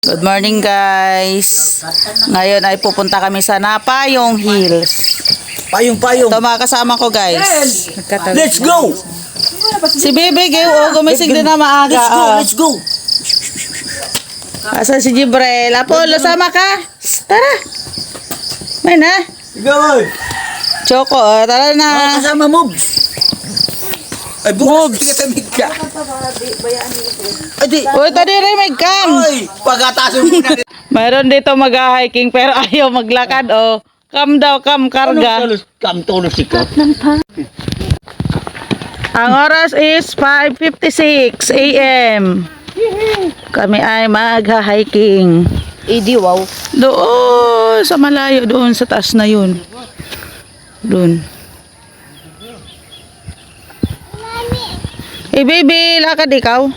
Good morning guys. Ngayon ay pupunta kami sa Napayong Hills. Payong. Ito mga kasama ko guys. Let's go! Si Bebe gumising din na maaga. Let's go! Asa si Jibril? Apollo, sama ka? Tara. May na. Go! Choco, tara na. Kasama Mobs. Ay, bukas tigatamig ka. Ay, di. Uy, tadi rin may cam. Ay, pagkatasin mo na. Mayroon dito mag-hiking pero ayaw maglakad oh. Cam daw, cam, karga. Tulog si Kat. Ang oras is 5:56 a.m. Kami ay mag-hiking. Idi, wow. Doon sa malayo, doon sa taas na yun. Doon. Eh baby, lakad ikaw.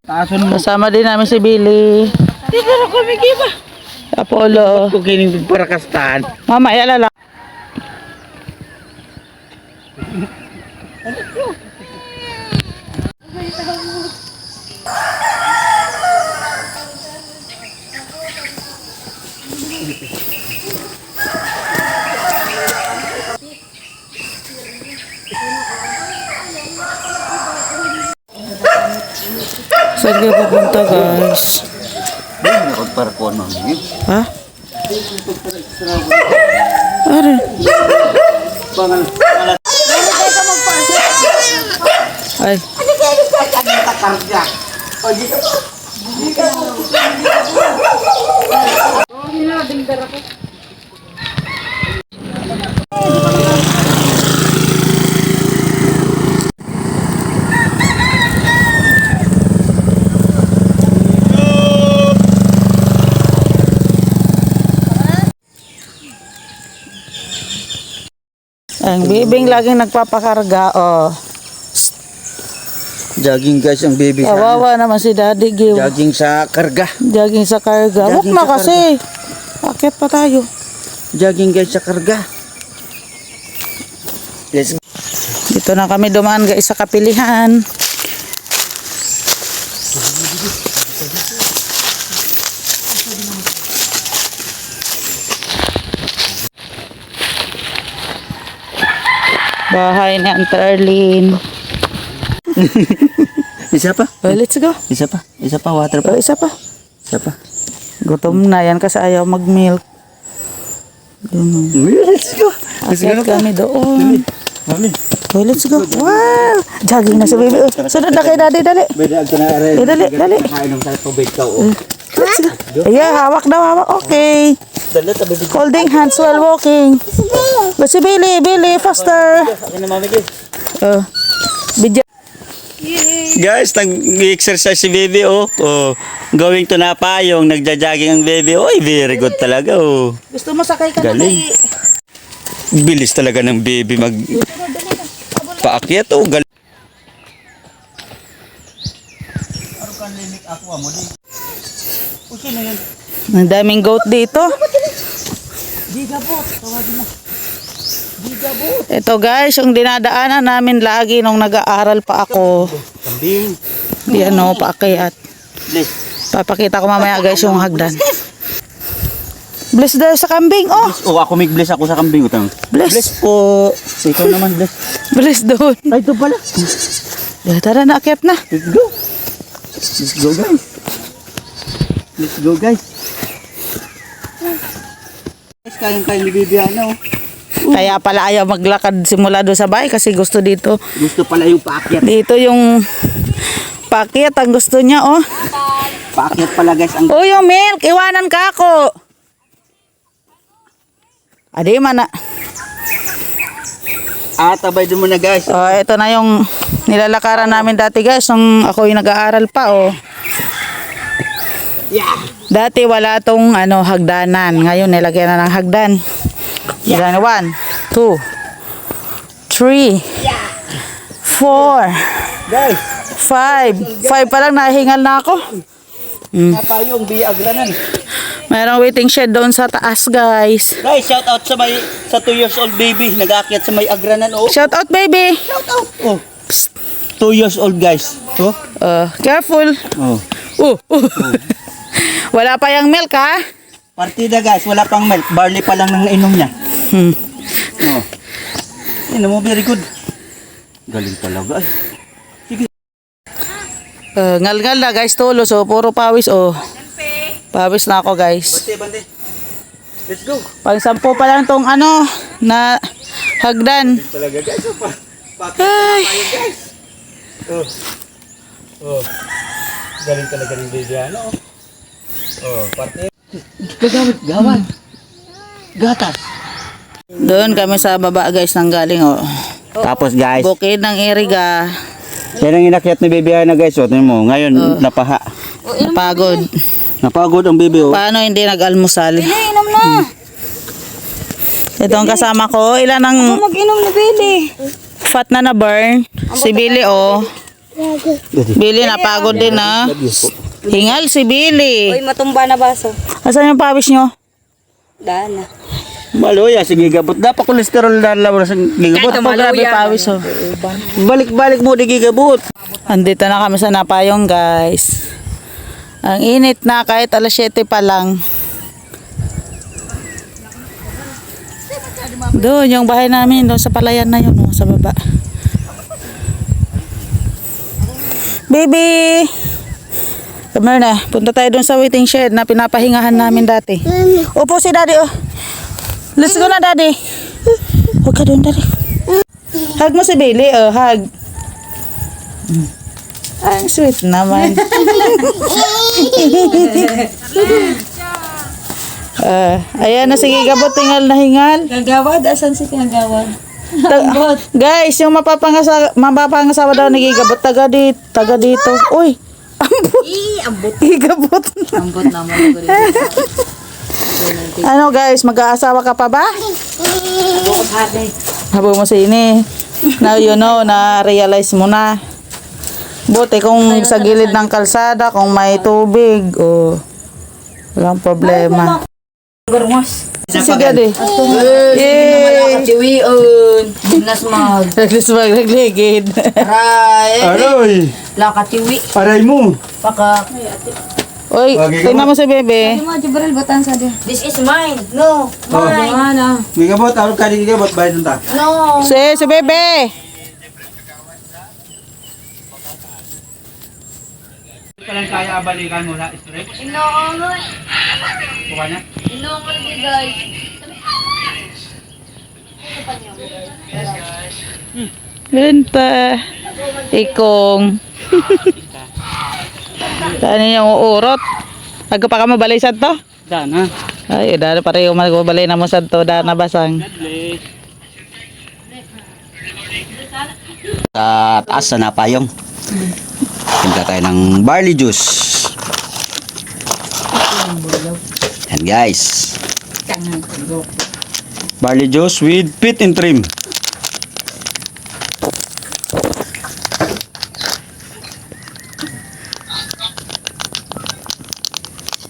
Tason mo. Kasama din namin si Billy. Di ba ako migiba? Apollo. Kung kining para kastahan. Mamaya lala. Saan kayo pupunta guys? Para ko ano. Ha? Are. Ay. Ang bibing laging nagpapakarga, oh. Jogging guys ang baby. Kawawa naman si Daddy Gil. Jogging sa karga. Jogging sa karga. Huwag Jogging na sa kasi. Akit pa tayo. Jogging guys sa karga. Let's go. Dito na kami dumaan guys sa kapilihan. Bahay ni Aunt Arlene. Isa pa? Oh, let's go. Isa pa water Oh, pa. isa pa. Isa pa. Gutom na yan kasi ayaw mag-milk. Let's go. Akit kami doon. Mami. Oh, let's go. Wow! Jogging na si baby. Oh, sunod na kay Daddy, dali. Beda ag na are. Dali. Kainom sa tubig ka oh. Let's go. Yeah, hawak daw, hawak. Okay. Dali ta baby. Holding hands while walking. But si Billy, faster. Ano mami guys? Oh. Bidya. Guys, nag-exercise si baby oh. Oh, going to Napayong, nagja-jogging ang baby. Oy, very good talaga oh. Gusto mo sakay ka Galing. Bilis talaga ng baby mag paakyat oh. Galing. Ang daming goat dito. Ito guys, yung dinadaanan namin lagi nung nag-aaral pa ako. Kambing. Di ano, paakyat. Bless. Papakita ko mamaya guys yung hagdan. Bless dahil sa kambing, oh. Oh, ako may bless ako sa kambing utang. Bless. Bless po. So, ikaw naman bless. Bless doon. Ay, ito pala. Tara na, akyat na. Let's go. Let's go guys. Let's go guys. Guys, kayang-kayang ni baby ano. Kaya pala ayaw maglakad simula doon sa bahay kasi gusto dito. Gusto pala yung paakyat. Dito yung paakyat ang gusto niya, oh. Paakyat pala guys ang Oh, yung milk, iwanan ka ako. Adi man na. tabay din mo na guys. Oh, ito na yung nilalakaran namin dati guys nung ako yung nag-aaral pa, oh. Yeah. Dati wala tong ano, hagdanan. Ngayon nilagyan na ng hagdan. Yeah. 1, 2, 3, 4, Guys, 5. 5 pa lang nahingal na ako. Napayong biagranan. Mayroong waiting shed doon sa taas, guys. Guys, shout out sa 2 years old baby nag-aakyat sa may agranan oh. Shout out, baby. Shout out. Oh. 2 years old guys. Oh. Careful. Oh. Oh. Wala pa yung milk ha? Partida guys, wala pang milk. Barley pa lang nang inom niya. Hmm. Oh. Inom mo, very good. Galing talaga. Ngal-ngal na guys, tulo. So, puro pawis oh. Pawis na ako guys. Bante, bante. Let's go. Pang 10 pa lang tong ano, na hagdan. Talaga guys. Ay. Guys. Oh. Oh. Galing talaga ng baby ano. Oh, parte. Gawat. Gatas. Doon kami sa baba guys nang galing oh. Tapos guys, Bukid ng Iriga. yan ang inakyat ni baby na guys. Oh, tingnan mo. Ngayon, napaha. Napagod. Napagod ang baby oh. Paano hindi nag-almusal? Inom na. Ito ang kasama ko. Ilan ang Mag-inom na, Billy. fat na na-burn? Si Billy oh. Billy napagod din ah. Hingal si Billy. Uy, matumba na baso. Asan yung pawis nyo? Daan na. Maluya, sige gabot. Dapat kolesterol na lang sa gigabot. Ito grabe pawis oh. Balik-balik mo di gigabot. Andito na kami sa Napayong guys. Ang init na kahit alas 7 pa lang. Doon yung bahay namin doon sa palayan na yun oh, sa baba. Baby! Come here na. Punta tayo doon sa waiting shed na pinapahingahan namin dati. Upo si daddy oh. Let's go na daddy. Huwag ka doon daddy. Hug mo si Billy oh, hug. Ang sweet naman. Ayan na, sige gabot, tingal na hingal. Kagawad? Asan si Kagawad? Guys, yung mapapangasawa daw ni Gigabot, taga dito. Uy, ambot. Ambot. Gigabot. Ambot naman ako dito. Ano guys, mag-aasawa ka pa ba? Habo mo sini. Now you know, na-realize mo na. Buti kung sa gilid ng kalsada, kung may tubig, walang problema. Garmas. Sisiga di. Yay! Tiwion. Dinas mag. Naglis magligid. Aray. Aroy! Lakatiwi. Aray mo! Paka. Uy, tingnan mo si Bebe. Mo, Jibril, batan sa di. This is mine. No. Mine. Mana. Gigabot, araw ka di gigabot, bayad ta. No. Si Bebe. Kailan kaya balikan mo na straight? Inoongon. Buka na? Inoongon di guys. Lenta. Ikong. Saan yung uurot? Agka pa ka mabalisan to? Dana. Ay, dana pareho magbabalay na mo sa to. Dana basang. Sa taas, sa Napayong. Tinta tayo ng barley juice. Yan guys. Barley juice with pit and trim.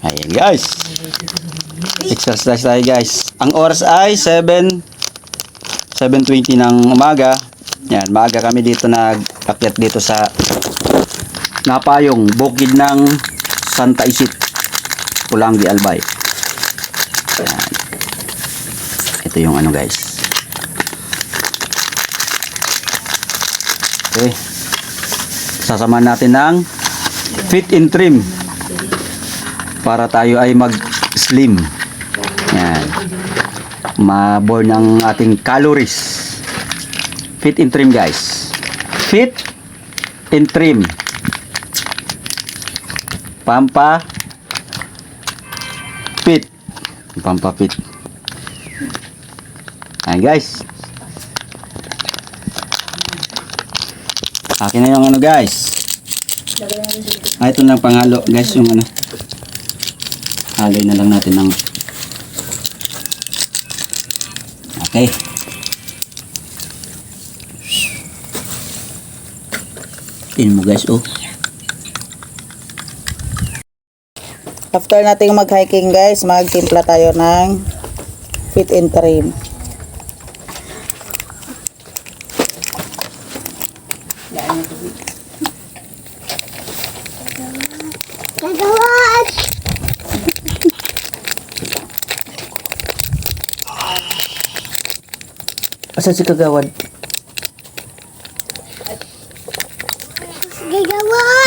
Ayan guys. Exercise tayo guys. Ang oras ay 7:20 ng umaga. Yan, maaga kami dito nag-akyat dito sa Napayong, bukid ng Santa Isit, Pulangi, Albay. Yan. Ito yung ano guys. Okay. Sasamahan natin ng fit and trim para tayo ay mag-slim. Yan. Ma-burn ang ating calories. Fit and trim guys. Fit and trim. Pampa fit. Pampa fit. Ayan guys. Akin na yung ano guys. Ito na panghalo guys, yung ano. Haloy na lang natin ng. Okay. Tingnan mo guys, oh. After nating mag-hiking guys, magtimpla tayo ng fit and trim. Asan si Kagawad?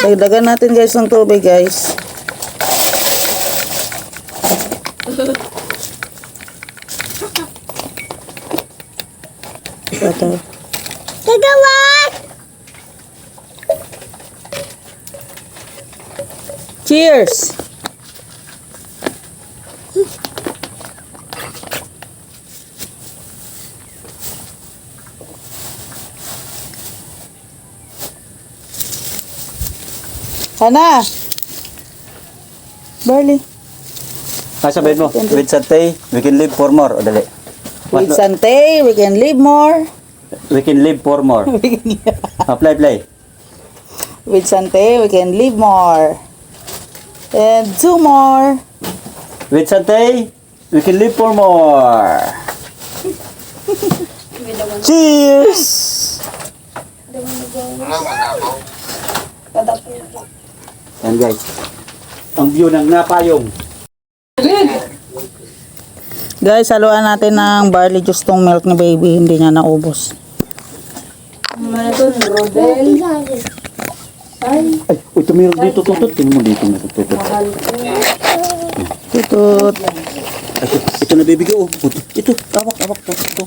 Dagdagan natin guys ng tubig guys. Ito. Cheers! Hana! Barley. Sabihin mo, with Sante, we can live for more. O, dali. With Sante, we can live more. We can live for more. Play. With Sante, we can live more. And 2 more. With Sante, we can live for more. Cheers! Yan guys. Ang view ng Napayong. Guys, haluan natin ng barley juice tong milk ni baby. Hindi niya naubos. Ay, ito meron dito tutut. Tingnan mo dito meron tutut. Tutut. Ay, ito nabibigay oh. Ito, tawak. Ito.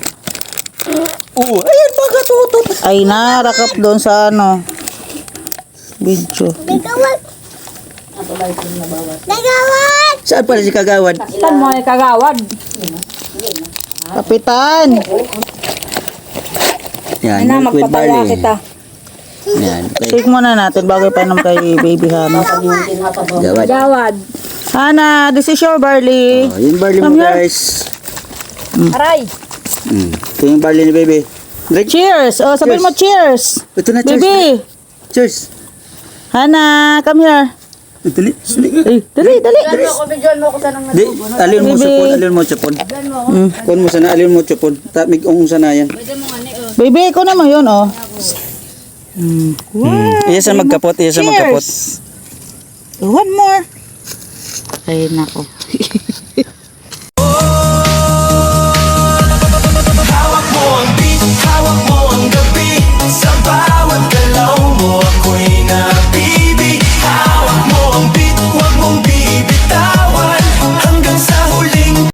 Oh, ayan baga tutut. Ay na, rakap doon sa ano. Video. Saan pala si Kagawad? Saan mo ay kagawad? Kapitan. Yan, Ana, milk with magpatawa barley. kita. Yan, okay. Shake muna natin bago ipainom kay baby Hana. Gawad. Gawad. Hana, this is your barley. Oh, yung barley mo Come here. guys. Aray. Ito yung barley ni baby. Drink. Cheers! Oh, sabihin mo cheers! Ito na, cheers. Baby! Cheers. Hana, come here. Dali. Dali. Bigyan mo ako sa nang Di, alin mo Baby. chupon, alin mo chupon. Kun mo sana, alin mo chupon. Tamig ong sana yan. Baby, ikaw naman yun, oh. Iya sa magkapot, iya sa magkapot. Cheers! One more. Ay, nako.